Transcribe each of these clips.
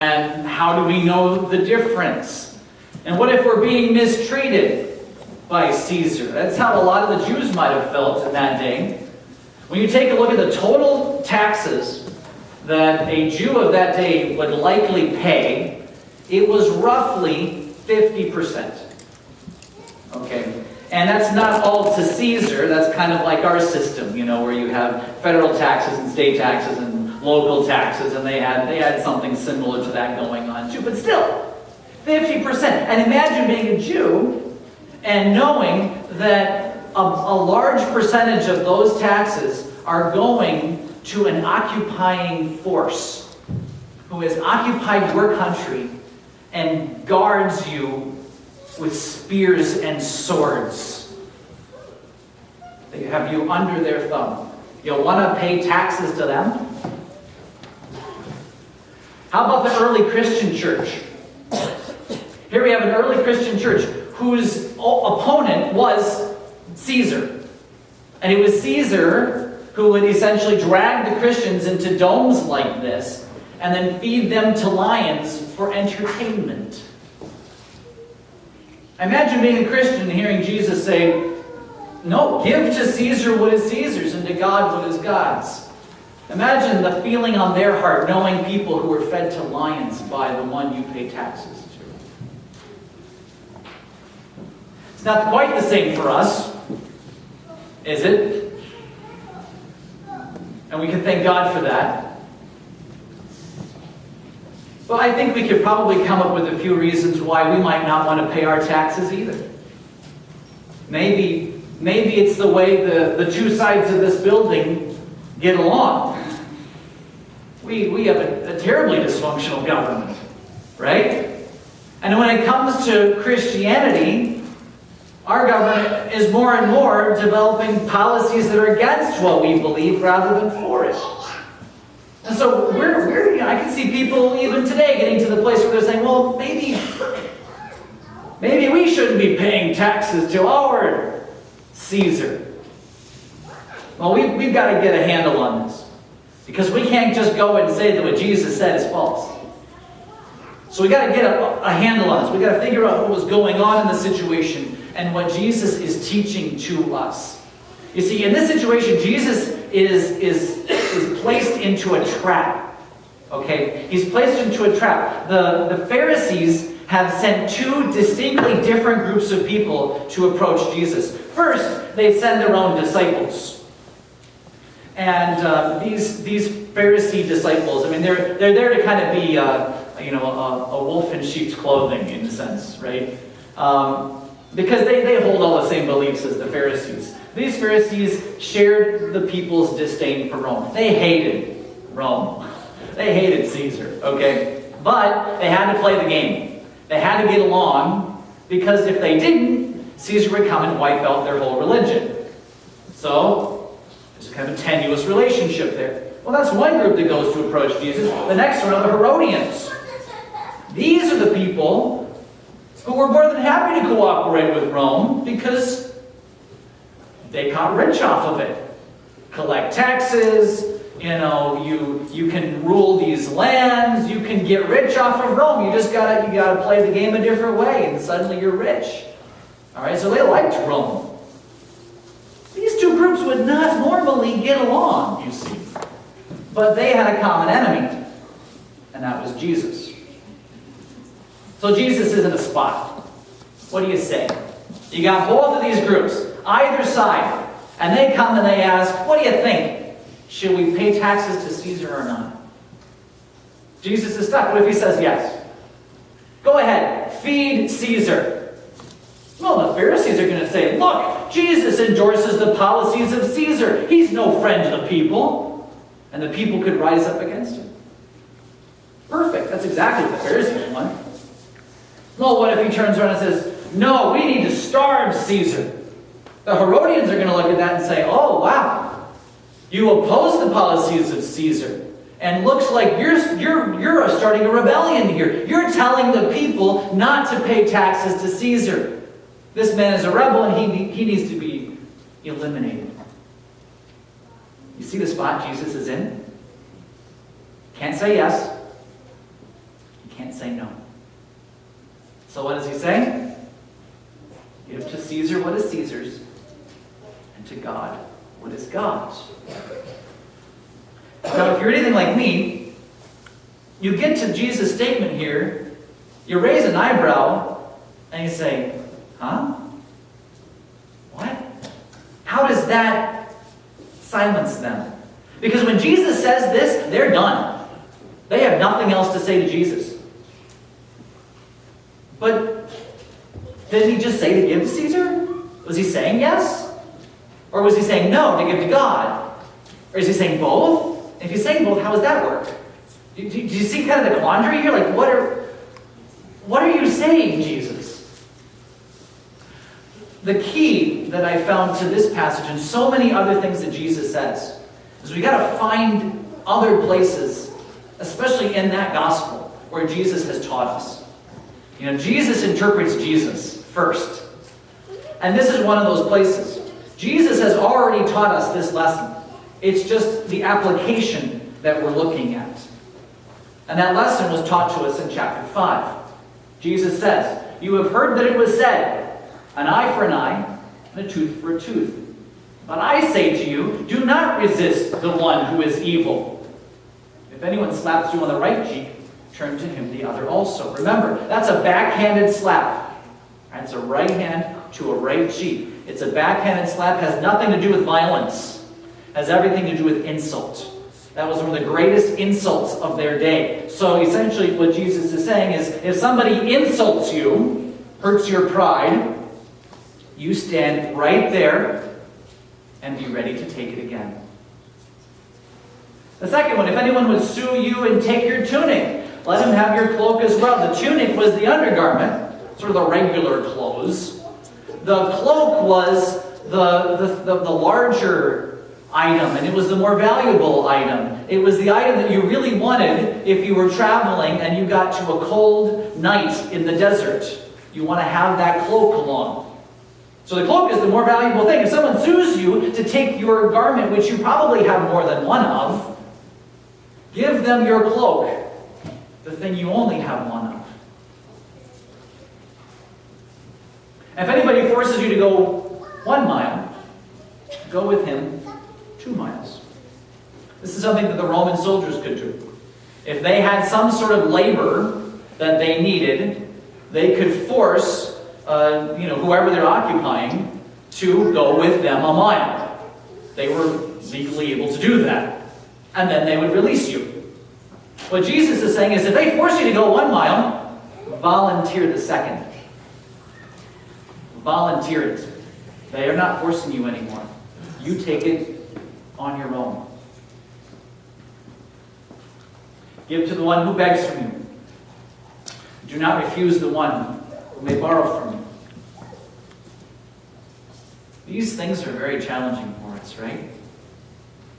And how do we know the difference? And what if we're being mistreated by Caesar? That's how a lot of the Jews might have felt in that day. When you take a look at the total taxes that a Jew of that day would likely pay, it was roughly 50%. Okay? And that's not all to Caesar. That's kind of like our system, where you have federal taxes and state taxes and local taxes, and they had something similar to that going on too. But still, 50%. And imagine being a Jew and knowing that a large percentage of those taxes are going to an occupying force who has occupied your country and guards you with spears and swords. They have you under their thumb. You'll want to pay taxes to them? How about the early Christian church? Here we have an early Christian church whose opponent was Caesar. And it was Caesar who would essentially drag the Christians into domes like this and then feed them to lions for entertainment. Imagine being a Christian and hearing Jesus say, no, give to Caesar what is Caesar's and to God what is God's. Imagine the feeling on their heart knowing people who were fed to lions by the one you pay taxes to. It's not quite the same for us, is it? And we can thank God for that. Well, I think we could probably come up with a few reasons why we might not want to pay our taxes either. Maybe it's the way the two sides of this building get along. We have a terribly dysfunctional government, right? And when it comes to Christianity, our government is more and more developing policies that are against what we believe rather than for it. And so I can see people even today getting to the place where they're saying, well, maybe we shouldn't be paying taxes to our Caesar. Well, we've got to get a handle on this. Because we can't just go and say that what Jesus said is false. So we got to get a handle on this. We got to figure out what was going on in the situation and what Jesus is teaching to us. You see, in this situation, Jesus is placed into a trap. Okay? He's placed into a trap. The Pharisees have sent two distinctly different groups of people to approach Jesus. First, they send their own disciples. And these Pharisee disciples, I mean, they're there to kind of be a wolf in sheep's clothing in a sense, right? Because they hold all the same beliefs as the Pharisees. These Pharisees shared the people's disdain for Rome. They hated Rome. They hated Caesar, okay? But they had to play the game. They had to get along, because if they didn't, Caesar would come and wipe out their whole religion. So, there's kind of a tenuous relationship there. Well, that's one group that goes to approach Jesus. The next one are the Herodians. These are the people who were more than happy to cooperate with Rome because they got rich off of it. Collect taxes, you can rule these lands, you can get rich off of Rome. You gotta play the game a different way, and suddenly you're rich. Alright, so they liked Rome. These two groups would not normally get along, you see. But they had a common enemy, and that was Jesus. So Jesus is in a spot. What do you say? You got both of these groups, either side, and they come and they ask, what do you think? Should we pay taxes to Caesar or not? Jesus is stuck. What if he says yes? Go ahead, feed Caesar. Well, the Pharisees are going to say, look, Jesus endorses the policies of Caesar. He's no friend to the people. And the people could rise up against him. Perfect. That's exactly what the Pharisees want. Well, what if he turns around and says, no, we need to starve Caesar? The Herodians are going to look at that and say, oh, wow. You oppose the policies of Caesar. And looks like you're starting a rebellion here. You're telling the people not to pay taxes to Caesar. This man is a rebel and he needs to be eliminated. You see the spot Jesus is in? Can't say yes. say no. So what does he say? Give to Caesar what is Caesar's, and to God what is God's. Now, if you're anything like me, you get to Jesus' statement here, you raise an eyebrow, and you say, huh? What? How does that silence them? Because when Jesus says this, they're done. They have nothing else to say to Jesus. But didn't he just say to give to Caesar? Was he saying yes? Or was he saying no, to give to God? Or is he saying both? If he's saying both, how does that work? Do you see kind of the quandary here? Like, what are you saying, Jesus? The key that I found to this passage and so many other things that Jesus says is we got to find other places, especially in that gospel, where Jesus has taught us. You know, Jesus interprets Jesus first. And this is one of those places. Jesus has already taught us this lesson. It's just the application that we're looking at. And that lesson was taught to us in chapter 5. Jesus says, "You have heard that it was said, an eye for an eye, and a tooth for a tooth. But I say to you, do not resist the one who is evil. If anyone slaps you on the right cheek, turn to him the other also." Remember, that's a backhanded slap. It's a right hand to a right cheek. It's a backhanded slap. It has nothing to do with violence. It has everything to do with insult. That was one of the greatest insults of their day. So essentially what Jesus is saying is, if somebody insults you, hurts your pride, you stand right there and be ready to take it again. The second one, if anyone would sue you and take your tunic, let him have your cloak as well. The tunic was the undergarment, sort of the regular clothes. The cloak was the larger item, and it was the more valuable item. It was the item that you really wanted if you were traveling and you got to a cold night in the desert. You want to have that cloak along. So the cloak is the more valuable thing. If someone sues you to take your garment, which you probably have more than one of, give them your cloak, the thing you only have one of. If anybody forces you to go 1 mile, go with him 2 miles. This is something that the Roman soldiers could do. If they had some sort of labor that they needed, they could force whoever they're occupying to go with them a mile. They were legally able to do that. And then they would release you. What Jesus is saying is, if they force you to go 1 mile, volunteer the second. Volunteer it. They are not forcing you anymore. You take it on your own. Give to the one who begs from you. Do not refuse the one who may borrow from you. These things are very challenging for us, right?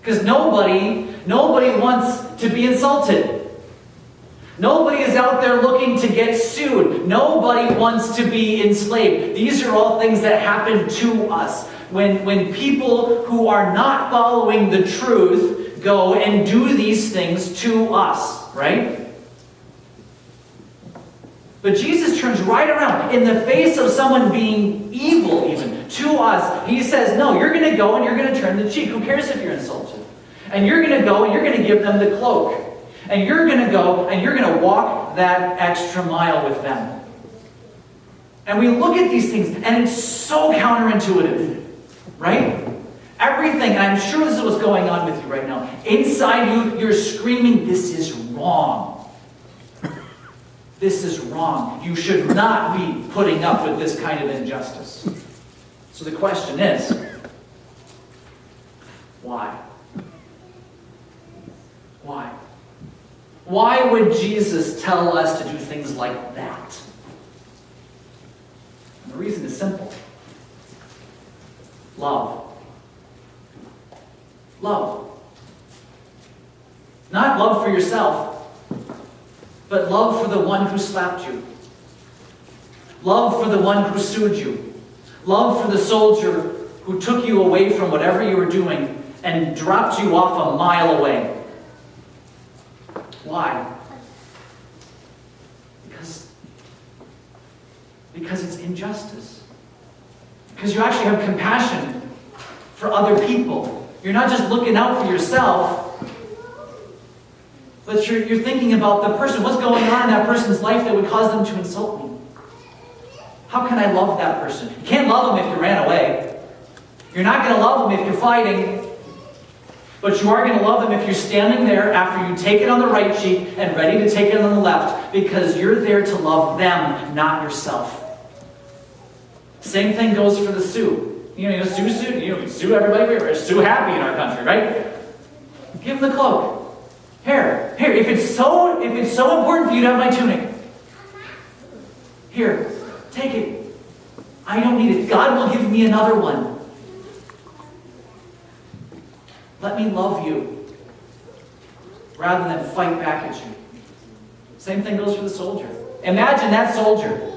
Because nobody wants to be insulted. Nobody is out there looking to get sued. Nobody wants to be enslaved. These are all things that happen to us. When people who are not following the truth go and do these things to us, right? But Jesus turns right around in the face of someone being evil even to us. He says, no, you're going to go and you're going to turn the cheek. Who cares if you're insulted? And you're going to go and you're going to give them the cloak. And you're going to go and you're going to walk that extra mile with them. And we look at these things and it's so counterintuitive, right? Everything, and I'm sure this is what's going on with you right now. Inside you, you're screaming, this is wrong. This is wrong. You should not be putting up with this kind of injustice. So the question is, why? Why? Why would Jesus tell us to do things like that? And the reason is simple. Love. Love. Not love for yourself, but love for the one who slapped you. Love for the one who sued you. Love for the soldier who took you away from whatever you were doing and dropped you off a mile away. Why? Because it's injustice. Because you actually have compassion for other people. You're not just looking out for yourself, but you're thinking about the person. What's going on in that person's life that would cause them to insult me? How can I love that person? You can't love them if you ran away. You're not going to love them if you're fighting. But you are going to love them if you're standing there after you take it on the right cheek and ready to take it on the left, because you're there to love them, not yourself. Same thing goes for the Sioux. Sioux everybody. We're Sioux happy in our country, right? Give them the cloak. Here. If it's so important for you to have my tunic, here, take it. I don't need it. God will give me another one. Let me love you rather than fight back at you. Same thing goes for the soldier. Imagine that soldier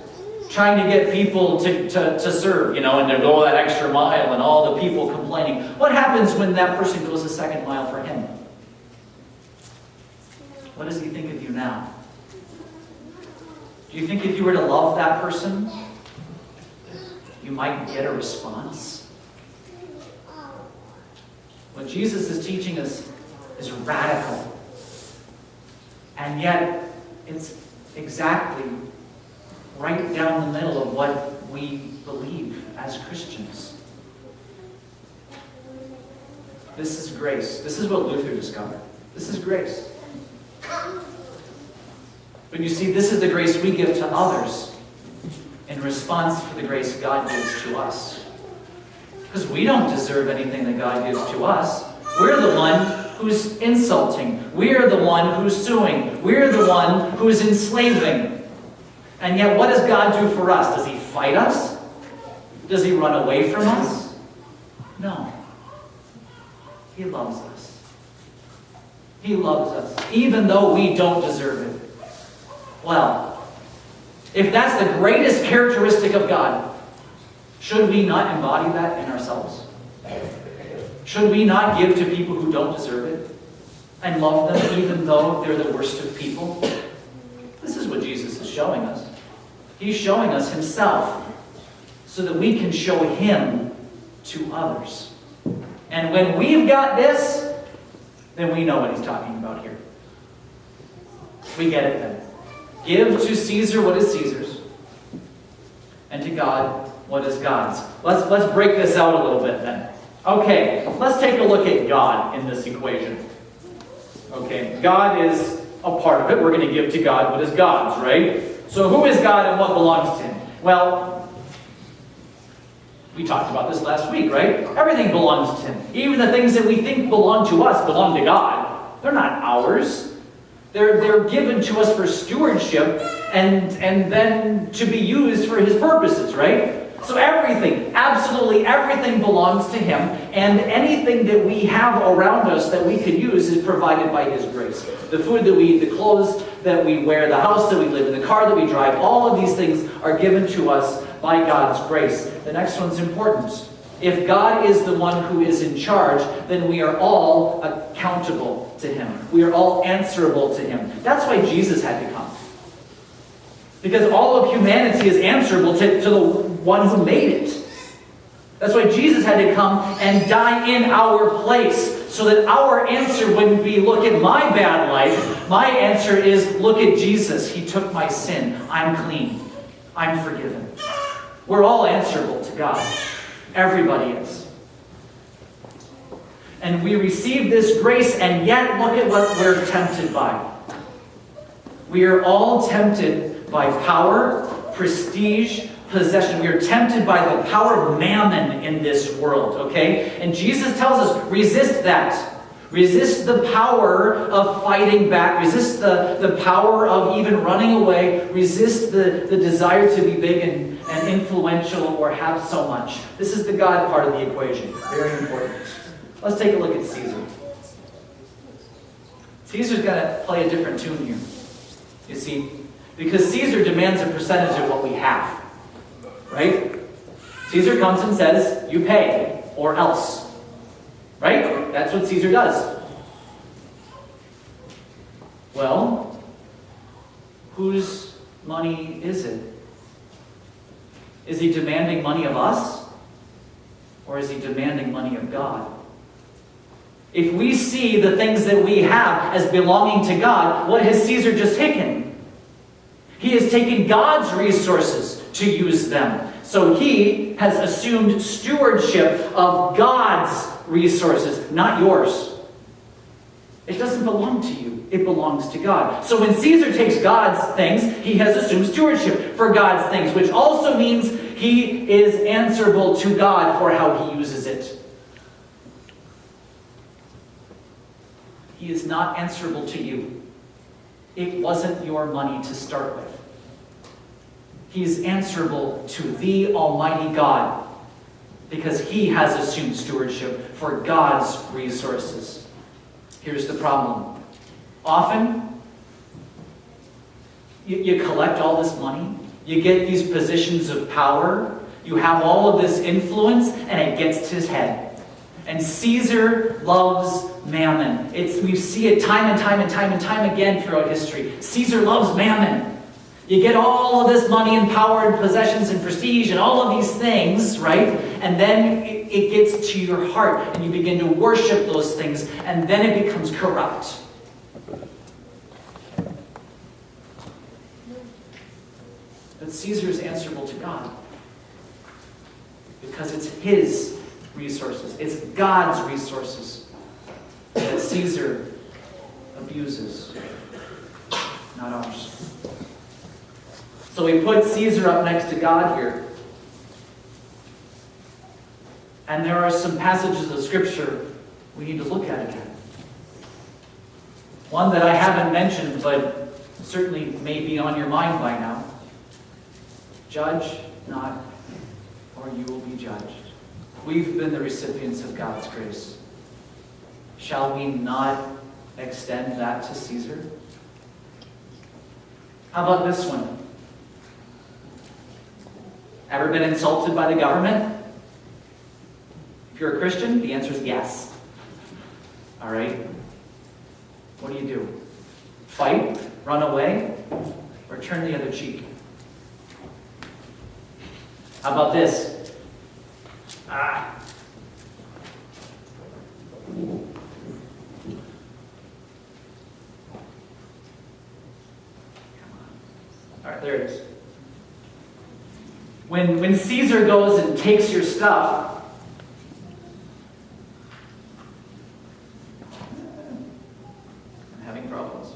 trying to get people to serve, and to go that extra mile, and all the people complaining. What happens when that person goes the second mile for him? What does he think of you now? Do you think if you were to love that person, you might get a response? What Jesus is teaching us is radical. And yet, it's exactly right down the middle of what we believe as Christians. This is grace. This is what Luther discovered. This is grace. But you see, this is the grace we give to others in response to the grace God gives to us. Because we don't deserve anything that God gives to us. We're the one who's insulting. We're the one who's suing. We're the one who's enslaving. And yet, what does God do for us? Does He fight us? Does He run away from us? No. He loves us. He loves us, even though we don't deserve it. Well, if that's the greatest characteristic of God, should we not embody that in ourselves? Should we not give to people who don't deserve it and love them even though they're the worst of people? This is what Jesus is showing us. He's showing us Himself so that we can show Him to others. And when we've got this, then we know what He's talking about here. We get it then. Give to Caesar what is Caesar's, and to God what is God's. Let's break this out a little bit then. Okay, let's take a look at God in this equation. Okay, God is a part of it. We're going to give to God what is God's, right? So who is God and what belongs to Him? Well, we talked about this last week, right? Everything belongs to Him. Even the things that we think belong to us belong to God. They're not ours. They're given to us for stewardship and then to be used for His purposes, right? So everything, absolutely everything belongs to Him, and anything that we have around us that we could use is provided by His grace. The food that we eat, the clothes that we wear, the house that we live in, the car that we drive, all of these things are given to us by God's grace. The next one's important. If God is the one who is in charge, then we are all accountable to Him. We are all answerable to Him. That's why Jesus had to come. Because all of humanity is answerable to the one who made it. That's why Jesus had to come and die in our place, so that our answer wouldn't be, look at my bad life. My answer is, look at Jesus. He took my sin. I'm clean. I'm forgiven. We're all answerable to God. Everybody is. And we receive this grace, and yet look at what we're tempted by. We are all tempted by power, prestige, possession. We are tempted by the power of mammon in this world, okay? And Jesus tells us, resist that. Resist the power of fighting back. Resist the power of even running away. Resist the desire to be big and influential or have so much. This is the God part of the equation. Very important. Let's take a look at Caesar. Caesar's going to play a different tune here. You see, because Caesar demands a percentage of what we have. Right? Caesar comes and says, you pay, or else. Right? That's what Caesar does. Well, whose money is it? Is he demanding money of us? Or is he demanding money of God? If we see the things that we have as belonging to God, what has Caesar just taken? He has taken God's resources to use them. So he has assumed stewardship of God's resources, not yours. It doesn't belong to you. It belongs to God. So when Caesar takes God's things, he has assumed stewardship for God's things, which also means he is answerable to God for how he uses it. He is not answerable to you. It wasn't your money to start with. He is answerable to the Almighty God because he has assumed stewardship for God's resources. Here's the problem. Often, you collect all this money, you get these positions of power, you have all of this influence, and it gets to his head. And Caesar loves mammon. We see it time and time again throughout history. Caesar loves mammon. You get all of this money and power and possessions and prestige and all of these things, right? And then it gets to your heart and you begin to worship those things, and then it becomes corrupt. But Caesar is answerable to God because it's his resources. It's God's resources that Caesar abuses, not ours. So we put Caesar up next to God here. And there are some passages of Scripture we need to look at again. One that I haven't mentioned, but certainly may be on your mind by now. Judge not, or you will be judged. We've been the recipients of God's grace. Shall we not extend that to Caesar? How about this one? Ever been insulted by the government? If you're a Christian, the answer is yes. All right? What do? Fight? Run away? Or turn the other cheek? How about this? All right, there it is. When Caesar goes and takes your stuff, I'm having problems.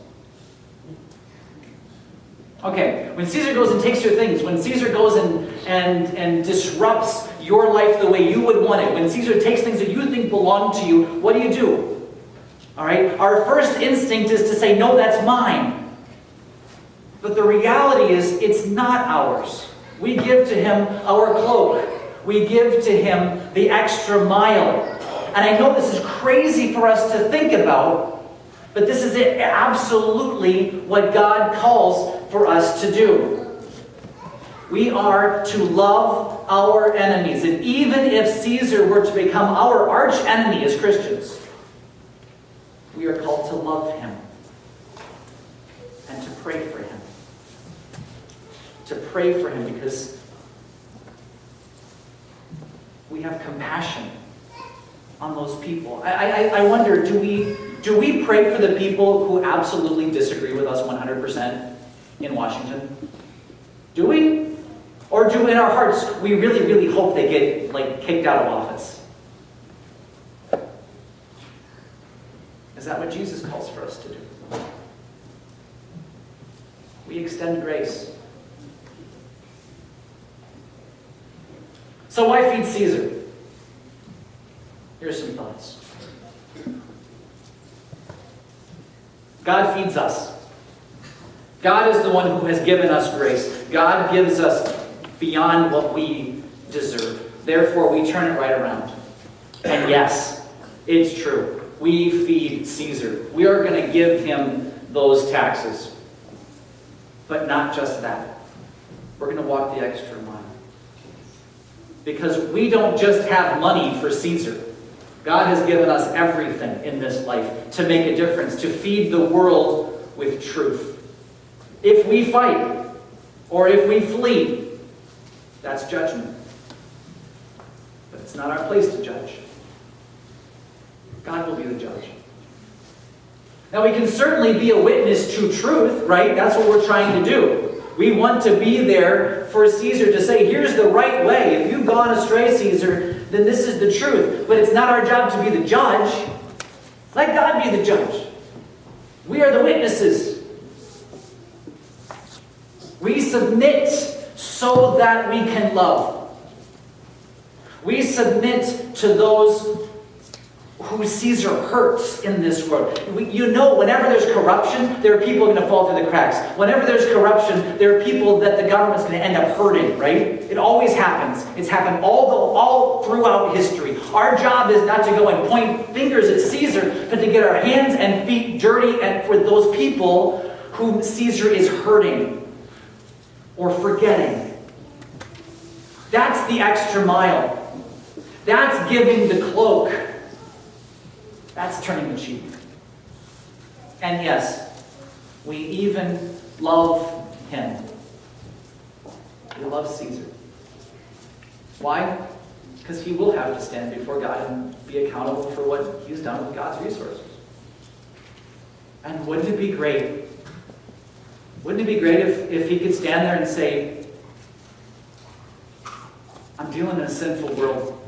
Okay, when Caesar goes and takes your things, when Caesar goes and disrupts your life the way you would want it, when Caesar takes things that you think belong to you, what do? All right, our first instinct is to say, no, that's mine. But the reality is, it's not ours. We give to him our cloak. We give to him the extra mile. And I know this is crazy for us to think about, but this is absolutely what God calls for us to do. We are to love our enemies. And even if Caesar were to become our arch enemy as Christians, we are called to love him and to pray for him. To pray for him because we have compassion on those people. I wonder, do we pray for the people who absolutely disagree with us 100% in Washington? Do we? Or do in our hearts we really, really hope they get kicked out of office? Is that what Jesus calls for us to do? We extend grace. So why feed Caesar? Here's some thoughts. God feeds us. God is the one who has given us grace. God gives us beyond what we deserve. Therefore, we turn it right around. And yes, it's true. We feed Caesar. We are going to give him those taxes. But not just that. We're going to walk the extra mile. Because we don't just have money for Caesar. God has given us everything in this life to make a difference, to feed the world with truth. If we fight, or if we flee, that's judgment. But it's not our place to judge. God will be the judge. Now, we can certainly be a witness to truth, right? That's what we're trying to do. We want to be there for Caesar to say, here's the right way. If you've gone astray, Caesar, then this is the truth. But it's not our job to be the judge. Let God be the judge. We are the witnesses. We submit so that we can love. We submit to those who Caesar hurts in this world. Whenever there's corruption, there are people going to fall through the cracks. Whenever there's corruption, there are people that the government's going to end up hurting, right? It always happens. It's happened all throughout history. Our job is not to go and point fingers at Caesar, but to get our hands and feet dirty and for those people whom Caesar is hurting or forgetting. That's the extra mile. That's giving the cloak. That's turning the cheek. And yes, we even love him. We love Caesar. Why? Because he will have to stand before God and be accountable for what he's done with God's resources. And wouldn't it be great? Wouldn't it be great if he could stand there and say, I'm dealing in a sinful world,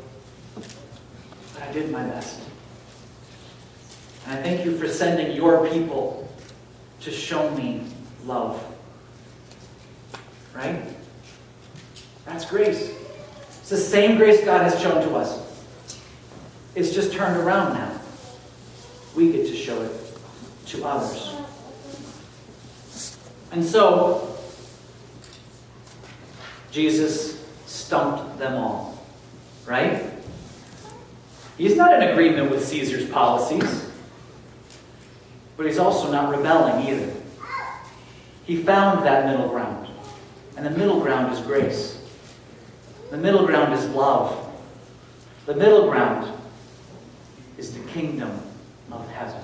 but I did my best. And I thank you for sending your people to show me love. Right? That's grace. It's the same grace God has shown to us. It's just turned around now. We get to show it to others. And so, Jesus stumped them all. Right? He's not in agreement with Caesar's policies. But he's also not rebelling either. He found that middle ground. And the middle ground is grace. The middle ground is love. The middle ground is the kingdom of heaven.